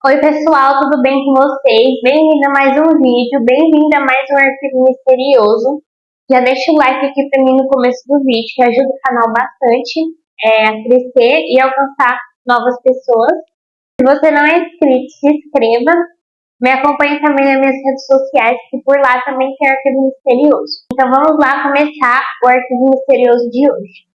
Oi pessoal, tudo bem com vocês? Bem-vindo a mais um vídeo, bem-vindo a mais um arquivo misterioso. Já deixa o like aqui pra mim no começo do vídeo, que ajuda o canal bastante a crescer e alcançar novas pessoas. Se você não é inscrito, se inscreva. Me acompanhe também nas minhas redes sociais, que por lá também tem arquivo misterioso. Então vamos lá começar o arquivo misterioso de hoje.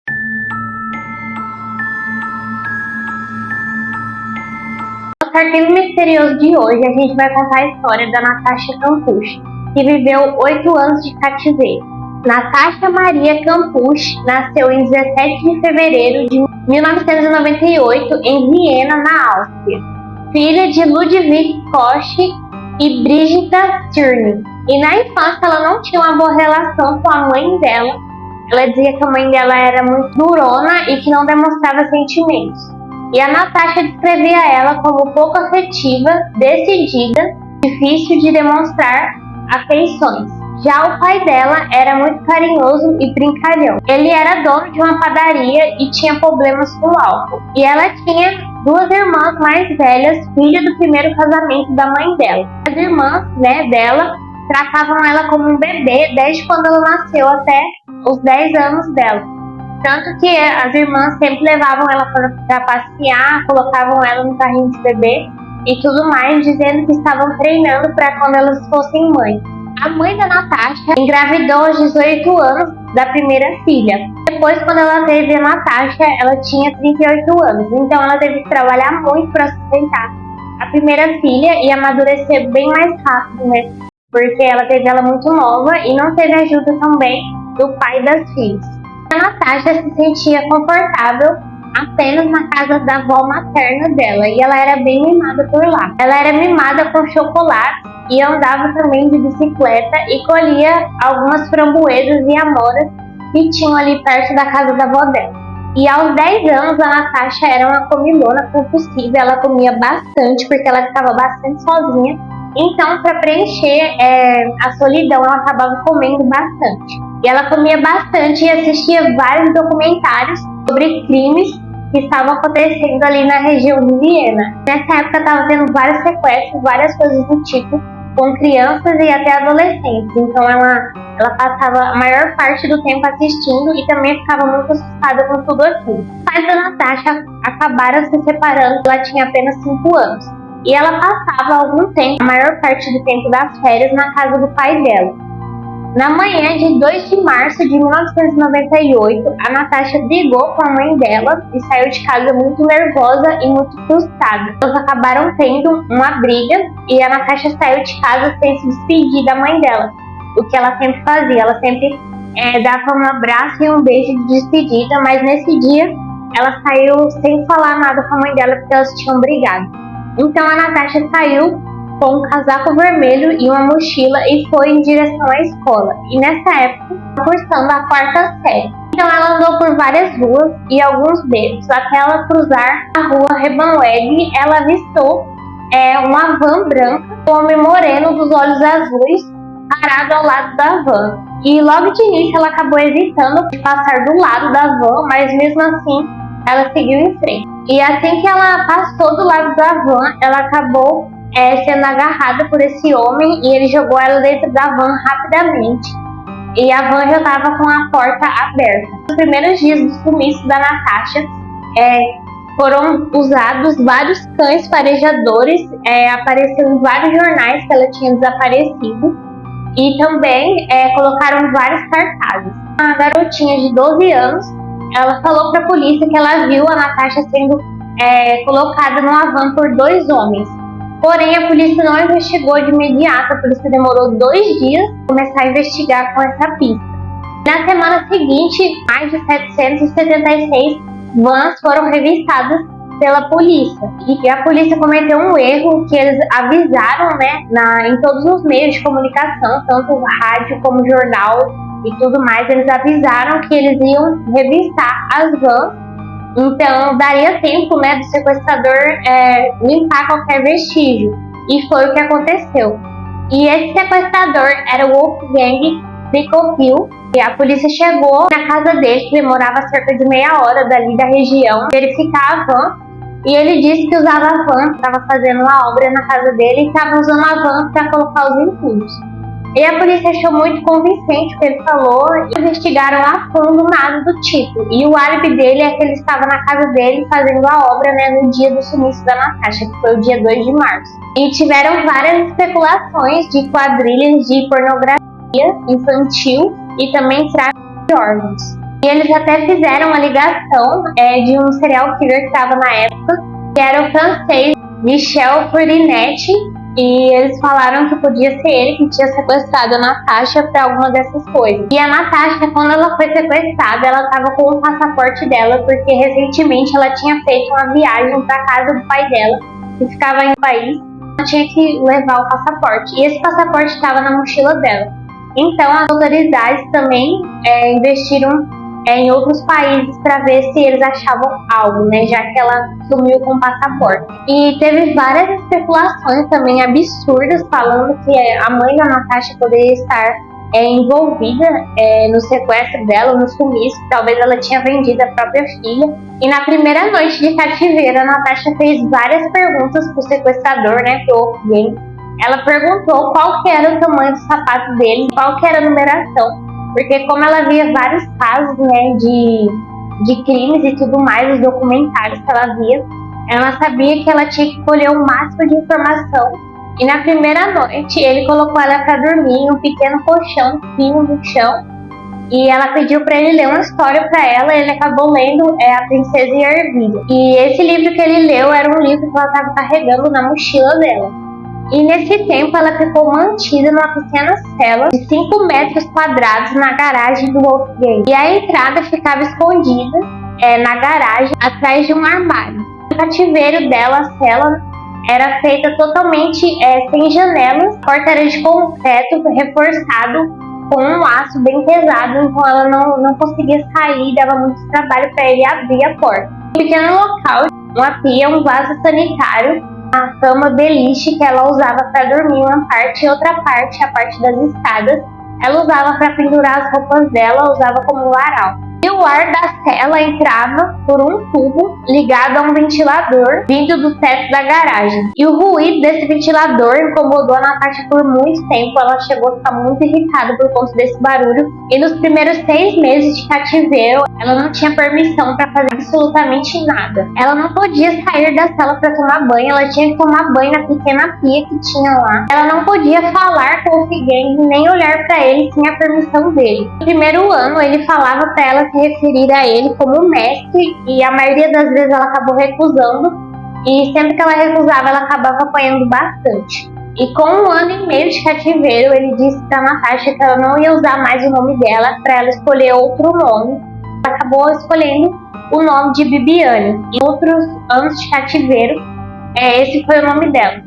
No arquivo misterioso de hoje, a gente vai contar a história da Natasha Campuche, que viveu 8 anos de cativeiro. Natasha Maria Campuche nasceu em 17 de fevereiro de 1998 em Viena, na Áustria, filha de Ludwig Koch e Brigitta Stirning. E na infância ela não tinha uma boa relação com a mãe dela. Ela dizia que a mãe dela era muito durona e que não demonstrava sentimentos. E a Natasha descrevia ela como pouco afetiva, decidida, difícil de demonstrar afeições. Já o pai dela era muito carinhoso e brincalhão. Ele era dono de uma padaria e tinha problemas com o álcool. E ela tinha 2 irmãs mais velhas, filha do primeiro casamento da mãe dela. As irmãs dela tratavam ela como um bebê desde quando ela nasceu até os 10 anos dela. Tanto que as irmãs sempre levavam ela para passear, colocavam ela no carrinho de bebê e tudo mais, dizendo que estavam treinando para quando elas fossem mães. A mãe da Natasha engravidou aos 18 anos da primeira filha. Depois, quando ela teve a Natasha, ela tinha 38 anos, então ela teve que trabalhar muito para sustentar a primeira filha e amadurecer bem mais rápido, porque ela teve ela muito nova e não teve ajuda também do pai das filhas. A Natasha se sentia confortável apenas na casa da avó materna dela e ela era bem mimada por lá. Ela era mimada com chocolate e andava também de bicicleta e colhia algumas framboesas e amoras que tinham ali perto da casa da avó dela. E aos 10 anos a Natasha era uma comilona compulsiva, ela comia bastante porque ela ficava bastante sozinha. Então, para preencher a solidão, ela acabava comendo bastante. E ela comia bastante e assistia vários documentários sobre crimes que estavam acontecendo ali na região de Viena. Nessa época estava tendo vários sequestros, várias coisas do tipo, com crianças e até adolescentes. Então ela passava a maior parte do tempo assistindo e também ficava muito assustada com tudo aquilo. Os pais da Natasha acabaram se separando, ela tinha apenas 5 anos. E ela passava algum tempo, a maior parte do tempo das férias, na casa do pai dela. Na manhã de 2 de março de 1998, a Natasha brigou com a mãe dela e saiu de casa muito nervosa e muito frustrada. Elas acabaram tendo uma briga e a Natasha saiu de casa sem se despedir da mãe dela. O que ela sempre fazia, ela sempre dava um abraço e um beijo de despedida, mas nesse dia ela saiu sem falar nada com a mãe dela porque elas tinham brigado. Então a Natasha saiu com um casaco vermelho e uma mochila e foi em direção à escola. E nessa época, cursando a 4ª série. Então ela andou por várias ruas e alguns becos até ela cruzar a rua Rebanweg. Ela avistou uma van branca, um homem moreno dos olhos azuis, parado ao lado da van. E logo de início ela acabou hesitando de passar do lado da van, mas mesmo assim ela seguiu em frente. E assim que ela passou do lado da van, ela acabou sendo agarrada por esse homem e ele jogou ela dentro da van rapidamente. E a van já estava com a porta aberta. Nos primeiros dias do sumiço da Natasha, foram usados vários cães farejadores, apareceu em vários jornais que ela tinha desaparecido e também colocaram vários cartazes. A garotinha de 12 anos, ela falou para a polícia que ela viu a Natasha sendo colocada numa van por 2 homens. Porém, a polícia não investigou de imediato, a polícia demorou 2 dias para começar a investigar com essa pista. Na semana seguinte, mais de 776 vans foram revistadas pela polícia. E a polícia cometeu um erro que eles avisaram em todos os meios de comunicação, tanto rádio como jornal e tudo mais, eles avisaram que eles iam revistar as vans. Então, daria tempo do sequestrador limpar qualquer vestígio. E foi o que aconteceu. E esse sequestrador era o Wolfgang Prikopil. E a polícia chegou na casa dele, que demorava cerca de meia hora dali da região, verificar a van. E ele disse que usava a van, estava fazendo uma obra na casa dele e estava usando a van para colocar os entulhos. E a polícia achou muito convincente o que ele falou e investigaram a fundo nada do tipo. E o álibi dele é que ele estava na casa dele fazendo a obra, né, no dia do sumiço da Natasha, que foi o dia 2 de março. E tiveram várias especulações de quadrilhas de pornografia infantil e também tráfico de órgãos. E eles até fizeram uma ligação de um serial killer que estava na época, que era o francês Michel Furinetti, e eles falaram que podia ser ele que tinha sequestrado a Natasha para alguma dessas coisas. E a Natasha, quando ela foi sequestrada, ela estava com o passaporte dela, porque recentemente ela tinha feito uma viagem para casa do pai dela, que ficava em um país, ela tinha que levar o passaporte. E esse passaporte estava na mochila dela. Então as autoridades também investiram em outros países para ver se eles achavam algo, né, já que ela sumiu com o passaporte. E teve várias especulações também absurdas falando que a mãe da Natasha poderia estar envolvida no sequestro dela, no sumiço. Talvez ela tinha vendido a própria filha. E na primeira noite de cativeiro, a Natasha fez várias perguntas pro sequestrador, né, pro Wolfgang. Ela perguntou qual que era o tamanho do sapato dele, qual que era a numeração. Porque como ela via vários casos, né, de crimes e tudo mais, os documentários que ela via, ela sabia que ela tinha que colher o máximo de informação. E na primeira noite, ele colocou ela para dormir em um pequeno colchão fino no chão. E ela pediu para ele ler uma história para ela, e ele acabou lendo A Princesa e a Ervilha. E esse livro que ele leu era um livro que ela estava carregando na mochila dela. E nesse tempo ela ficou mantida numa pequena cela de 5 metros quadrados na garagem do Wolfgang. E a entrada ficava escondida na garagem, atrás de um armário. O cativeiro dela, a cela, era feita totalmente sem janelas. A porta era de concreto reforçado com um laço bem pesado, então ela não conseguia sair, dava muito trabalho para ele abrir a porta. Um pequeno local, uma pia, um vaso sanitário, a cama beliche que ela usava para dormir uma parte, e outra parte, a parte das escadas, ela usava para pendurar as roupas dela, usava como varal. E o ar da cela entrava por um tubo ligado a um ventilador vindo do teto da garagem. E o ruído desse ventilador incomodou a Natasha por muito tempo. Ela chegou a ficar muito irritada por conta desse barulho. E nos primeiros 6 meses de cativeiro, ela não tinha permissão para fazer absolutamente nada. Ela não podia sair da cela para tomar banho. Ela tinha que tomar banho na pequena pia que tinha lá. Ela não podia falar com o Wolfgang nem olhar para ele sem a permissão dele. No primeiro ano, ele falava para ela se referir a ele como mestre, e a maioria das vezes ela acabou recusando, e sempre que ela recusava ela acabava apanhando bastante. E com 1 ano e meio de cativeiro, ele disse pra Natasha que ela não ia usar mais o nome dela, para ela escolher outro nome. Ela acabou escolhendo o nome de Bibiane. Em outros anos de cativeiro, esse foi o nome dela.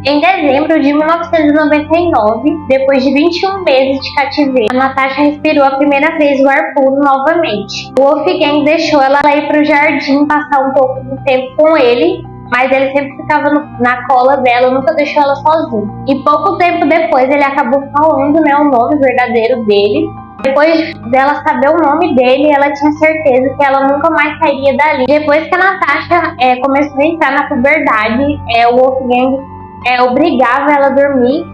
Em dezembro de 1999, depois de 21 meses de cativeiro, a Natasha respirou a primeira vez o ar puro novamente. O Wolfgang deixou ela ir para o jardim passar um pouco de tempo com ele, mas ele sempre ficava na cola dela, nunca deixou ela sozinha. E pouco tempo depois ele acabou falando, né, o nome verdadeiro dele. Depois dela saber o nome dele, ela tinha certeza que ela nunca mais sairia dali. Depois que a Natasha começou a entrar na puberdade, o Wolfgang obrigava ela a dormir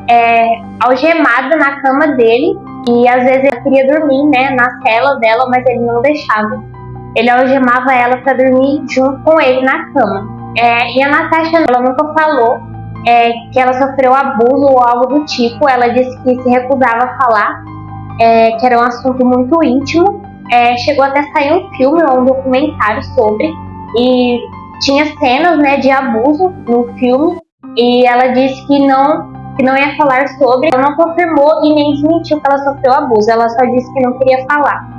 algemada na cama dele, e às vezes ela queria dormir, né, na cela dela, mas ele não deixava. Ele algemava ela para dormir junto com ele na cama. E a Natasha, ela nunca falou que ela sofreu abuso ou algo do tipo. Ela disse que se recusava a falar, que era um assunto muito íntimo. Chegou até a sair um filme ou um documentário sobre, e tinha cenas, né, de abuso no filme. E ela disse que não ia falar sobre. Ela não confirmou e nem desmentiu que ela sofreu abuso. Ela só disse que não queria falar.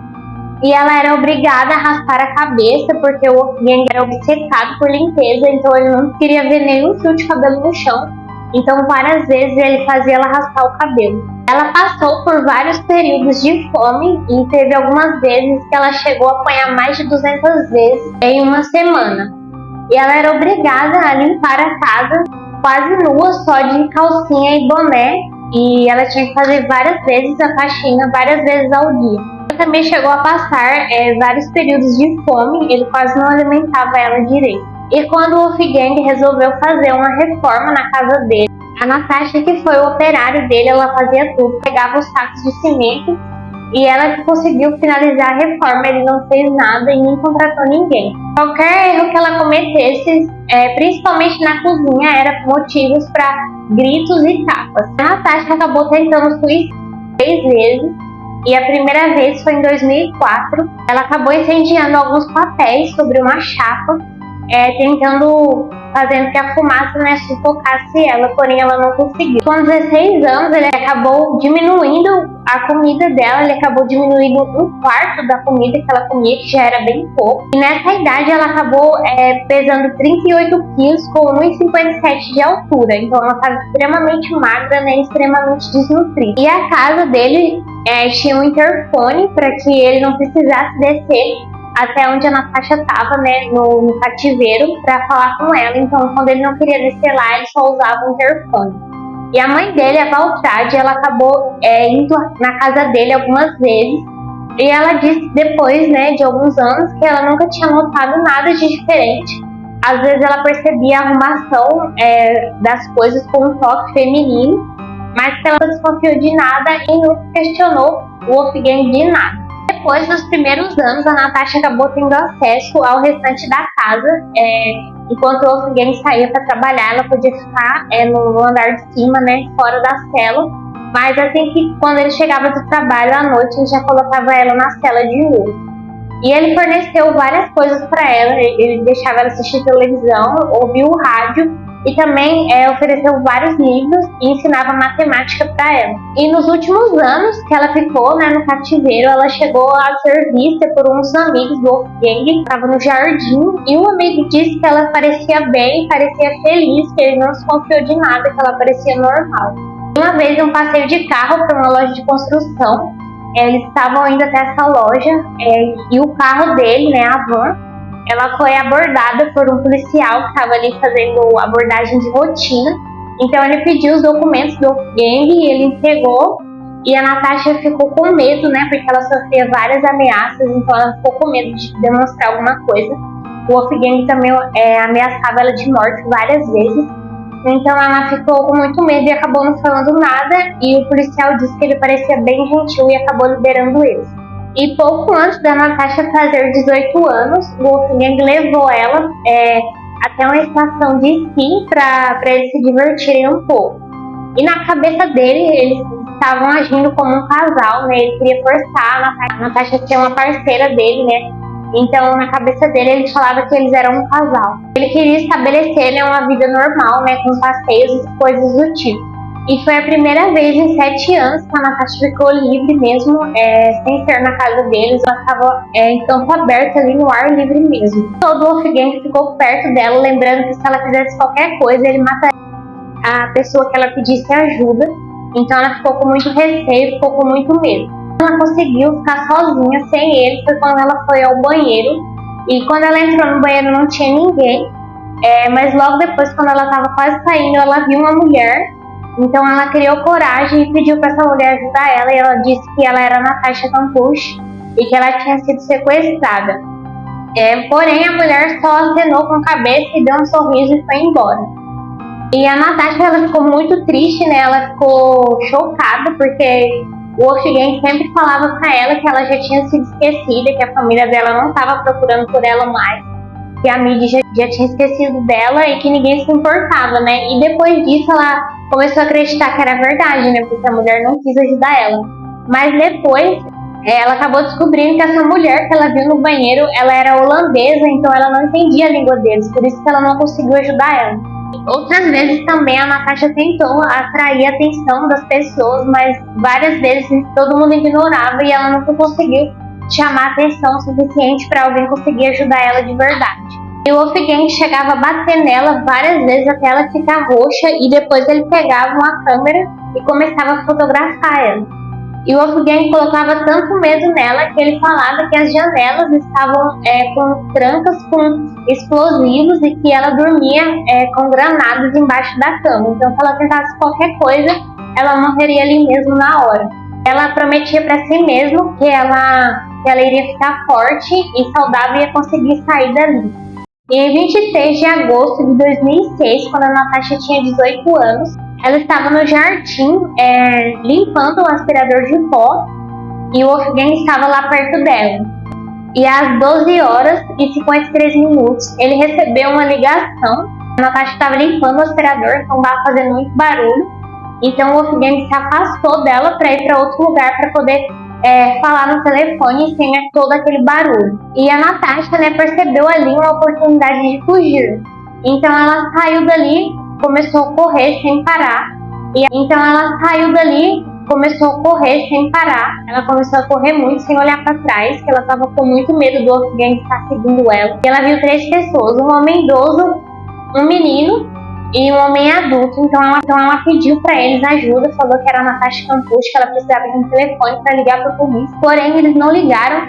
E ela era obrigada a raspar a cabeça, porque o Wolfgang era obcecado por limpeza, então ele não queria ver nenhum fio de cabelo no chão. Então várias vezes ele fazia ela raspar o cabelo. Ela passou por vários períodos de fome, e teve algumas vezes que ela chegou a apanhar mais de 200 vezes em uma semana. E ela era obrigada a limpar a casa quase nua, só de calcinha e boné, e ela tinha que fazer várias vezes a faxina, várias vezes ao dia. Ela também chegou a passar vários períodos de fome, ele quase não alimentava ela direito. E quando o Wolfgang resolveu fazer uma reforma na casa dele, a Natasha, que foi o operário dele, ela fazia tudo, pegava os sacos de cimento e ela que conseguiu finalizar a reforma. Ele não fez nada e nem contratou ninguém. Qualquer erro que ela cometesse, principalmente na cozinha, era motivos para gritos e tapas. A Natasha acabou tentando suicídio 3 vezes e a primeira vez foi em 2004. Ela acabou incendiando alguns papéis sobre uma chapa, fazendo que a fumaça, né, sufocasse ela, porém ela não conseguiu. Com 16 anos, ele acabou diminuindo a comida dela, ele acabou diminuindo 1/4 da comida que ela comia, que já era bem pouco. E nessa idade ela acabou pesando 38 quilos com 1,57 de altura, então ela estava extremamente magra, né, extremamente desnutrida. E a casa dele tinha um interfone para que ele não precisasse descer até onde a Natasha estava, né, no cativeiro, para falar com ela. Então, quando ele não queria descer lá, ele só usava o interfone. E a mãe dele, a Valtrade, ela acabou indo na casa dele algumas vezes. E ela disse depois, né, de alguns anos, que ela nunca tinha notado nada de diferente. Às vezes ela percebia a arrumação das coisas com um toque feminino, mas que ela não desconfiou de nada e nunca questionou o Wolfgang de nada. Depois dos primeiros anos, a Natasha acabou tendo acesso ao restante da casa. Enquanto o Wolfgang saía para trabalhar, ela podia ficar no andar de cima, né, fora da cela. Mas assim que quando ele chegava do trabalho à noite, ele já colocava ela na cela de novo. E ele forneceu várias coisas para ela. Ele deixava ela assistir televisão, ouvir o rádio e também ofereceu vários livros e ensinava matemática para ela. E nos últimos anos que ela ficou, né, no cativeiro, ela chegou a ser vista por um dos amigos do Wolfgang, que estava no jardim, e o amigo disse que ela parecia bem, parecia feliz, que ele não desconfiou de nada, que ela parecia normal. Uma vez, um passeio de carro para uma loja de construção, eles estavam indo até essa loja e o carro dele, né, a van, ela foi abordada por um policial que estava ali fazendo abordagem de rotina. Então ele pediu os documentos do Wolfgang e ele entregou. E a Natasha ficou com medo, né, porque ela sofria várias ameaças, então ela ficou com medo de demonstrar alguma coisa. O Wolfgang também ameaçava ela de morte várias vezes. Então ela ficou com muito medo e acabou não falando nada. E o policial disse que ele parecia bem gentil e acabou liberando eles. E pouco antes da Natasha fazer 18 anos, o Wolfgang levou ela até uma estação de esqui para eles se divertirem um pouco. E na cabeça dele, eles estavam agindo como um casal, né? Ele queria forçar a Natasha a ser uma parceira dele, né? Então, na cabeça dele, ele falava que eles eram um casal. Ele queria estabelecer, né, uma vida normal, né, com passeios e coisas do tipo. E foi a primeira vez em 7 anos que a Natasha ficou livre mesmo, sem ser na casa deles. Ela estava em campo aberto ali no ar livre mesmo. Todo o Wolfgang ficou perto dela, lembrando que se ela fizesse qualquer coisa, ele mataria a pessoa que ela pedisse ajuda. Então ela ficou com muito receio, ficou com muito medo. Ela conseguiu ficar sozinha, sem ele, foi quando ela foi ao banheiro. E quando ela entrou no banheiro não tinha ninguém. Mas logo depois, quando ela estava quase saindo, ela viu uma mulher. Então ela criou coragem e pediu para essa mulher ajudar ela. E ela disse que ela era Natasha Kampusch e que ela tinha sido sequestrada. Porém a mulher só acenou com a cabeça e deu um sorriso e foi embora. E a Natasha, ela ficou muito triste, né? Ela ficou chocada porque o Wolfgang sempre falava para ela que ela já tinha sido esquecida, que a família dela não estava procurando por ela mais, que a mídia já tinha esquecido dela e que ninguém se importava, né? E depois disso ela começou a acreditar que era verdade, né? Porque a mulher não quis ajudar ela. Mas depois ela acabou descobrindo que essa mulher que ela viu no banheiro, ela era holandesa, então ela não entendia a língua deles, por isso que ela não conseguiu ajudar ela. Outras vezes também a Natasha tentou atrair a atenção das pessoas, mas várias vezes todo mundo ignorava e ela nunca conseguiu chamar a atenção suficiente para alguém conseguir ajudar ela de verdade. E o Wolfgang chegava a bater nela várias vezes até ela ficar roxa e depois ele pegava uma câmera e começava a fotografar ela. E o Wolfgang colocava tanto medo nela que ele falava que as janelas estavam com trancas com explosivos e que ela dormia com granadas embaixo da cama. Então, se ela tentasse qualquer coisa, ela morreria ali mesmo na hora. Ela prometia para si mesma que ela iria ficar forte e saudável e ia conseguir sair dali. E em 23 de agosto de 2006, quando a Natasha tinha 18 anos, ela estava no jardim limpando o aspirador de pó e o Wolfgang estava lá perto dela. E às 12 horas e 53 minutos, ele recebeu uma ligação. A Natasha estava limpando o aspirador, então estava fazendo muito barulho. Então o Wolfgang se afastou dela para ir para outro lugar para poder falar no telefone sem todo aquele barulho. E a Natasha, percebeu ali uma oportunidade de fugir. Então ela saiu dali, começou a correr sem parar. Ela começou a correr muito sem olhar para trás, que ela estava com muito medo do Wolfgang estar seguindo ela. E ela viu 3 pessoas, um homem idoso, um menino e um homem adulto. Então ela pediu para eles ajuda, falou que era a Natasha Campos, que ela precisava de um telefone para ligar para a polícia. Porém, eles não ligaram,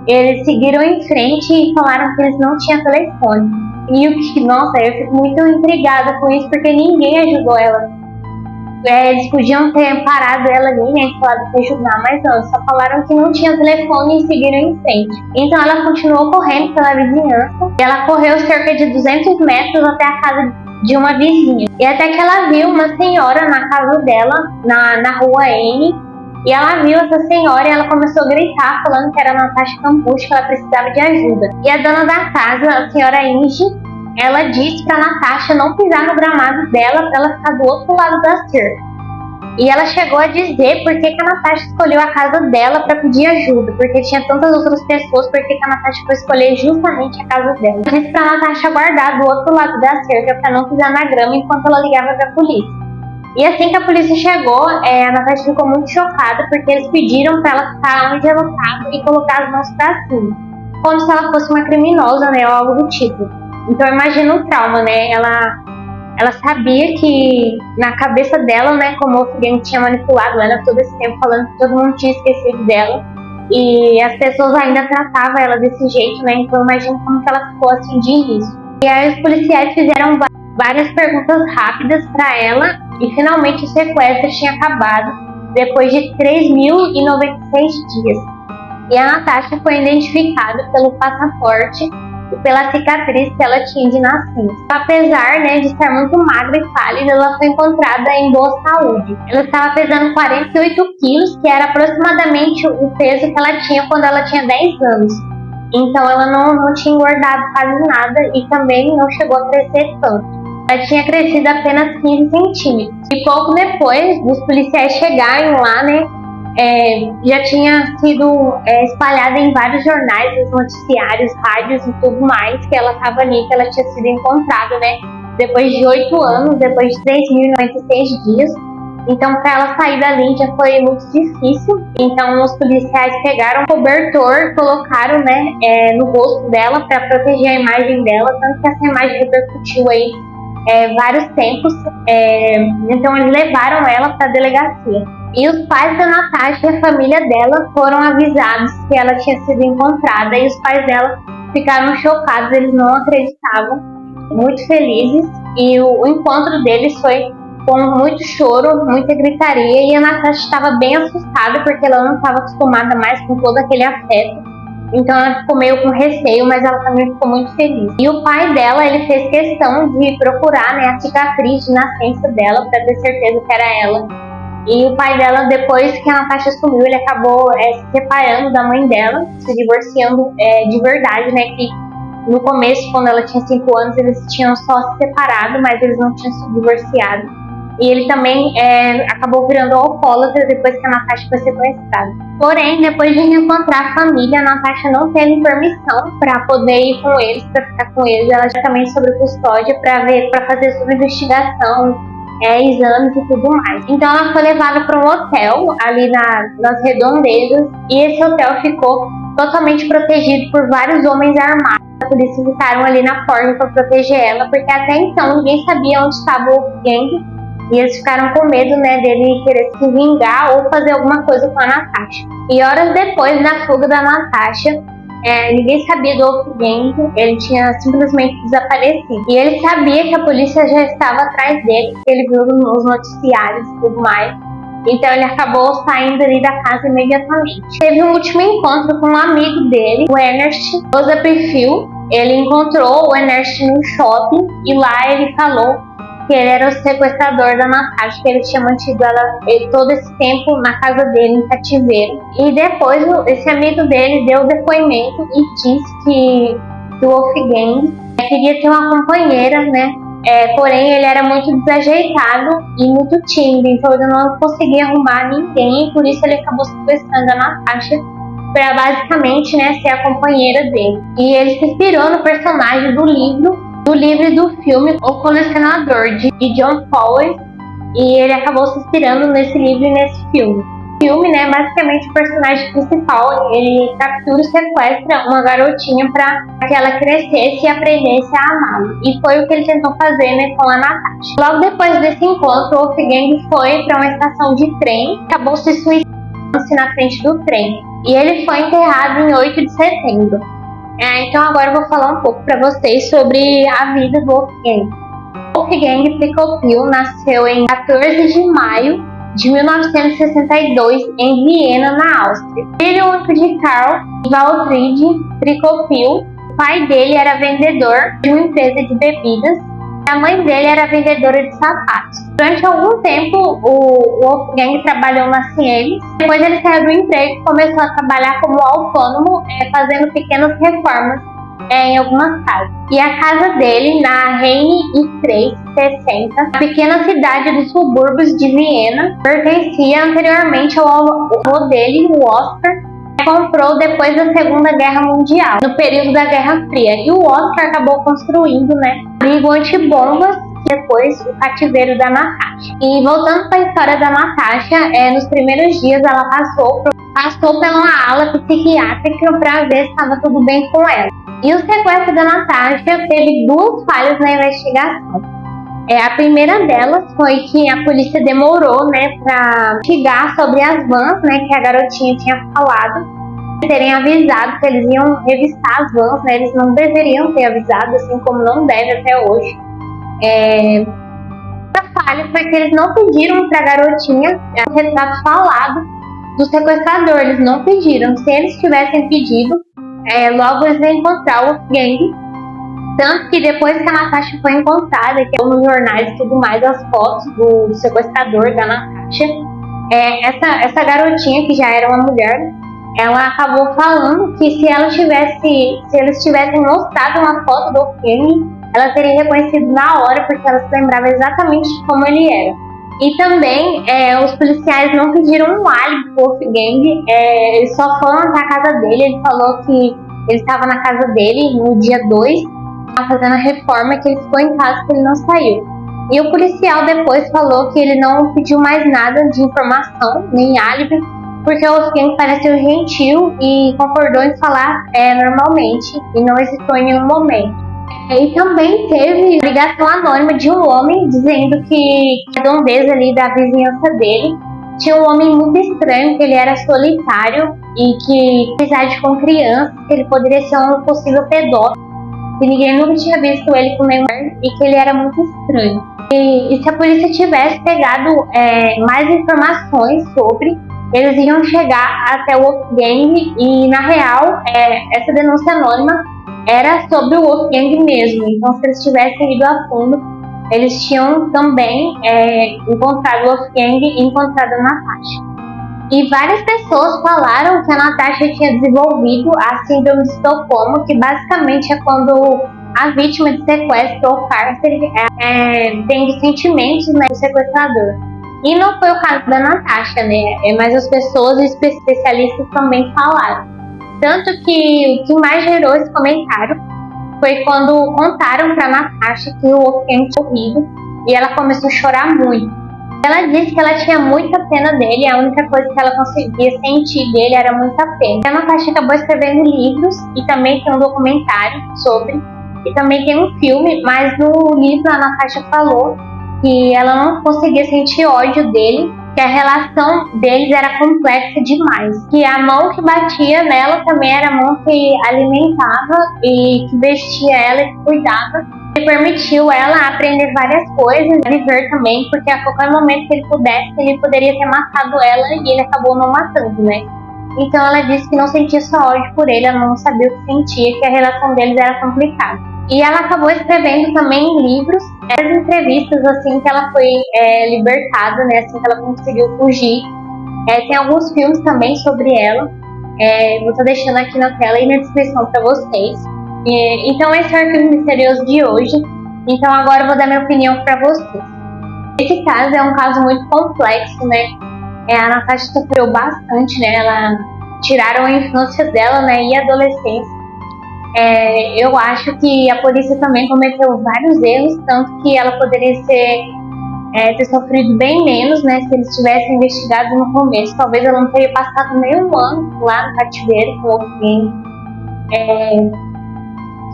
eles seguiram em frente e falaram que eles não tinham telefone. E eu fico muito intrigada com isso, porque ninguém ajudou ela. Eles podiam ter parado ela ali, e falado para ajudar, mas não, só falaram que não tinha telefone e seguiram em frente. Então ela continuou correndo pela vizinhança, e ela correu cerca de 200 metros até a casa de uma vizinha. E até que ela viu uma senhora na casa dela, na rua N, e ela viu essa senhora e ela começou a gritar, falando que era a Natasha Campos, que ela precisava de ajuda. E a dona da casa, a senhora Inge, ela disse para Natasha não pisar no gramado dela para ela ficar do outro lado da cerca. E ela chegou a dizer por que a Natasha escolheu a casa dela para pedir ajuda, porque tinha tantas outras pessoas, por que a Natasha foi escolher justamente a casa dela. Ela disse para Natasha guardar do outro lado da cerca para não pisar na grama enquanto ela ligava para a polícia. E assim que a polícia chegou, a Natasha ficou muito chocada, porque eles pediram para ela ficar onde ela estava e colocar as mãos para cima, como se ela fosse uma criminosa, ou algo do tipo. Então imagina o trauma, Ela sabia que na cabeça dela, como o Wolfgang tinha manipulado ela todo esse tempo, falando que todo mundo tinha esquecido dela, e as pessoas ainda tratavam ela desse jeito, Então imagina como que ela ficou assim de início. E aí os policiais fizeram várias perguntas rápidas para ela, e finalmente o sequestro tinha acabado depois de 3.096 dias. E a Natasha foi identificada pelo passaporte e pela cicatriz que ela tinha de nascença. Apesar de estar muito magra e pálida, ela foi encontrada em boa saúde. Ela estava pesando 48 quilos, que era aproximadamente o peso que ela tinha quando ela tinha 10 anos. Então ela não tinha engordado quase nada e também não chegou a crescer tanto. Ela tinha crescido apenas 15 centímetros. E pouco depois dos policiais chegarem lá, já tinha sido espalhada em vários jornais, os noticiários, rádios e tudo mais, que ela estava ali, que ela tinha sido encontrada, depois de 8 anos, depois de 3.096 dias. Então, para ela sair dali já foi muito difícil. Então, os policiais pegaram um cobertor, colocaram, no rosto dela para proteger a imagem dela, tanto que essa imagem repercutiu aí vários tempos. Então, eles levaram ela para a delegacia. E os pais da Natasha e a família dela foram avisados que ela tinha sido encontrada, e os pais dela ficaram chocados, eles não acreditavam, muito felizes. E o encontro deles foi com muito choro, muita gritaria, e a Natasha estava bem assustada porque ela não estava acostumada mais com todo aquele afeto. Então ela ficou meio com receio, mas ela também ficou muito feliz. E o pai dela, ele fez questão de procurar a cicatriz de nascença dela para ter certeza que era ela. E o pai dela, depois que a Natasha sumiu, ele acabou se separando da mãe dela, se divorciando de verdade, que no começo, quando ela tinha 5 anos, eles tinham só se separado, mas eles não tinham se divorciado. E ele também acabou virando alcoólatra depois que a Natasha foi sequestrada. Porém, depois de reencontrar a família, a Natasha não teve permissão para poder ir com eles, para ficar com eles. Ela já também sob custódia para fazer sua investigação, exames e tudo mais. Então ela foi levada para um hotel ali nas redondezas, e esse hotel ficou totalmente protegido por vários homens armados. A polícia ficaram ali na porta para proteger ela, porque até então ninguém sabia onde estava o Wolfgang, e eles ficaram com medo dele querer se vingar ou fazer alguma coisa com a Natasha. E horas depois da fuga da Natasha, ninguém sabia do Wolfgang, ele tinha simplesmente desaparecido. E ele sabia que a polícia já estava atrás dele, porque ele viu nos noticiários e tudo mais. Então ele acabou saindo ali da casa imediatamente. Teve um último encontro com um amigo dele, o Ernest Joseph Phil, ele encontrou o Ernest no shopping e lá ele falou que ele era o sequestrador da Natasha, que ele tinha mantido ela todo esse tempo na casa dele, em cativeiro. E depois esse amigo dele deu depoimento e disse que o Wolfgang queria ter uma companheira, né? Porém, ele era muito desajeitado e muito tímido, então ele não conseguia arrumar ninguém, por isso ele acabou sequestrando a Natasha para basicamente, né, ser a companheira dele. E ele se inspirou no personagem do livro e do filme O Colecionador, de John Fowles, e ele acabou se inspirando nesse livro e nesse filme. O filme, né, basicamente o personagem principal, ele captura e sequestra uma garotinha para que ela crescesse e aprendesse a amá-la. E foi o que ele tentou fazer, né, com a Natasha. Logo depois desse encontro, o Wolfgang foi para uma estação de trem, acabou se suicidando na frente do trem. E ele foi enterrado em 8 de setembro. Então agora eu vou falar um pouco para vocês sobre a vida do Wolfgang. Wolfgang Prokofiev nasceu em 14 de maio de 1962 em Viena, na Áustria. Filho único de Karl e Waltraud Prokofiev. O pai dele era vendedor de uma empresa de bebidas. A mãe dele era vendedora de sapatos. Durante algum tempo, o Wolfgang trabalhou na Siemens. Depois ele saiu do emprego e começou a trabalhar como autônomo, fazendo pequenas reformas em algumas casas. E a casa dele, na Reine e 360, pequena cidade dos subúrbios de Viena, pertencia anteriormente ao avô dele, o Oscar, que comprou depois da Segunda Guerra Mundial, no período da Guerra Fria. E o Oscar acabou construindo, né, abrigo antibombas, depois o cativeiro da Natasha. E voltando para a história da Natasha, nos primeiros dias ela passou por uma ala psiquiátrica para ver se estava tudo bem com ela. E o sequestro da Natasha teve duas falhas na investigação. A primeira delas foi que a polícia demorou, né, para investigar sobre as vans, né, que a garotinha tinha falado, terem avisado que eles iam revistar as vans, né, eles não deveriam ter avisado, assim como não deve até hoje. A falha foi que eles não pediram para a garotinha o retrato falado do sequestrador, eles não pediram. Se eles tivessem pedido, logo eles iam encontrar o Wolfgang. Tanto que depois que a Natasha foi encontrada, que nos jornais e tudo mais, as fotos do sequestrador da Natasha, essa garotinha, que já era uma mulher, ela acabou falando que se eles tivessem mostrado uma foto do Wolfgang, ela teria reconhecido na hora, porque ela se lembrava exatamente de como ele era. E também, os policiais não pediram um álibi pro Wolfgang, eles só foram até a casa dele. Ele falou que ele estava na casa dele no dia 2, fazendo a reforma, que ele ficou em casa, que ele não saiu. E o policial depois falou que ele não pediu mais nada de informação, nem álibi, porque o Wolfgang pareceu gentil e concordou em falar normalmente, e não hesitou em nenhum momento. E também teve ligação anônima de um homem dizendo que a redondeza ali da vizinhança dele tinha um homem muito estranho, que ele era solitário e que amizade com crianças, que ele poderia ser um possível pedófilo, que ninguém nunca tinha visto ele com nenhum e que ele era muito estranho. E se a polícia tivesse pegado mais informações sobre, eles iam chegar até o Wolfgang, e na real essa denúncia anônima era sobre o Wolfgang mesmo. Então, se eles tivessem ido a fundo, eles tinham também encontrado o Wolfgang e encontrado a Natasha. E várias pessoas falaram que a Natasha tinha desenvolvido a síndrome de Estocolmo, que basicamente é quando a vítima de sequestro ou cárcere tem sentimentos, né, do sequestrador. E não foi o caso da Natasha, né? Mas as pessoas e especialistas também falaram. Tanto que o que mais gerou esse comentário foi quando contaram para Natasha que o Wolfgang tinha morrido, e ela começou a chorar muito. Ela disse que ela tinha muita pena dele, a única coisa que ela conseguia sentir dele era muita pena. A Natasha acabou escrevendo livros, e também tem um documentário sobre, e também tem um filme, mas no livro a Natasha falou que ela não conseguia sentir ódio dele, que a relação deles era complexa demais, que a mão que batia nela também era a mão que alimentava e que vestia ela e cuidava. Ele permitiu ela aprender várias coisas, viver também, porque a qualquer momento que ele pudesse, ele poderia ter matado ela, e ele acabou não matando, né? Então ela disse que não sentia só ódio por ele, ela não sabia o que sentia, que a relação deles era complicada. E ela acabou escrevendo também livros, as entrevistas assim que ela foi libertada, né, assim que ela conseguiu fugir. Tem alguns filmes também sobre ela, vou estar deixando aqui na tela e na descrição para vocês. Então esse é o Arquivo Misterioso de hoje. Então agora eu vou dar minha opinião para vocês. Esse caso é um caso muito complexo, né? A Natasha sofreu bastante, né? Tiraram a infância dela, né? E a adolescência. Eu acho que a polícia também cometeu vários erros, tanto que ela poderia ter sofrido bem menos, né? Se eles tivessem investigado no começo. Talvez ela não teria passado nem um ano lá no cativeiro com alguém.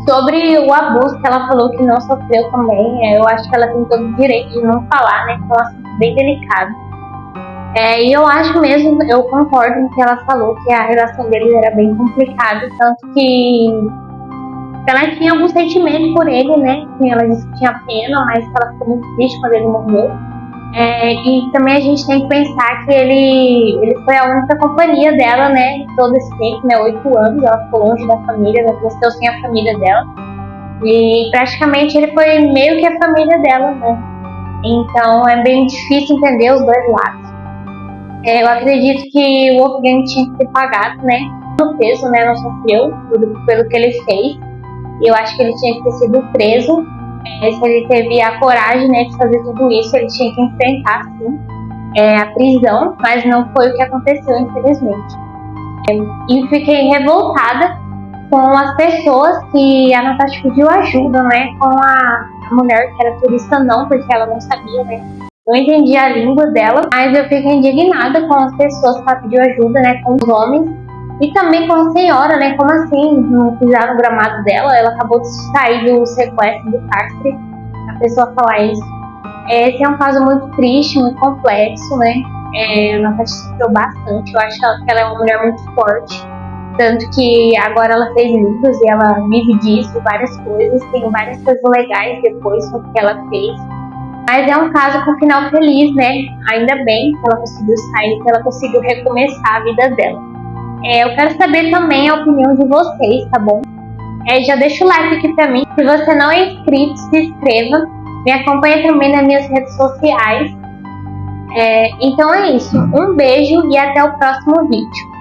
Sobre o abuso que ela falou que não sofreu também, eu acho que ela tem todo o direito de não falar, né? Então, assim, bem delicado. E eu acho mesmo, eu concordo com o que ela falou, que a relação deles era bem complicada, tanto que ela tinha algum sentimento por ele, né? Ela disse que tinha pena, mas que ela ficou muito triste quando ele morreu. E também a gente tem que pensar que ele foi a única companhia dela, né, todo esse tempo, né, 8 anos, ela ficou longe da família, ela cresceu sem a família dela, e praticamente ele foi meio que a família dela, né, então é bem difícil entender os dois lados. Eu acredito que o Wolfgang tinha que ter pagado, né, no peso, né, não sofreu pelo que ele fez, e eu acho que ele tinha que ter sido preso. Se ele teve a coragem, né, de fazer tudo isso, ele tinha que enfrentar, sim, a prisão, mas não foi o que aconteceu, infelizmente. E fiquei revoltada com as pessoas que a Natasha pediu ajuda, né, com a mulher que era turista não, porque ela não sabia, né, não entendia a língua dela, mas eu fiquei indignada com as pessoas que ela pediu ajuda, né, com os homens. E também com a senhora, né? Como assim não pisaram o gramado dela? Ela acabou de sair do sequestro do cárcere. A pessoa falar isso. Esse é um caso muito triste, muito complexo, né? A Natasha sofreu bastante. Eu acho que ela é uma mulher muito forte. Tanto que agora ela fez livros e ela vive disso, várias coisas. Tem várias coisas legais depois sobre o que ela fez. Mas é um caso com final feliz, né? Ainda bem que ela conseguiu sair, que ela conseguiu recomeçar a vida dela. Eu quero saber também a opinião de vocês, tá bom? Já deixa o like aqui pra mim. Se você não é inscrito, se inscreva. Me acompanha também nas minhas redes sociais. Então é isso. Um beijo e até o próximo vídeo.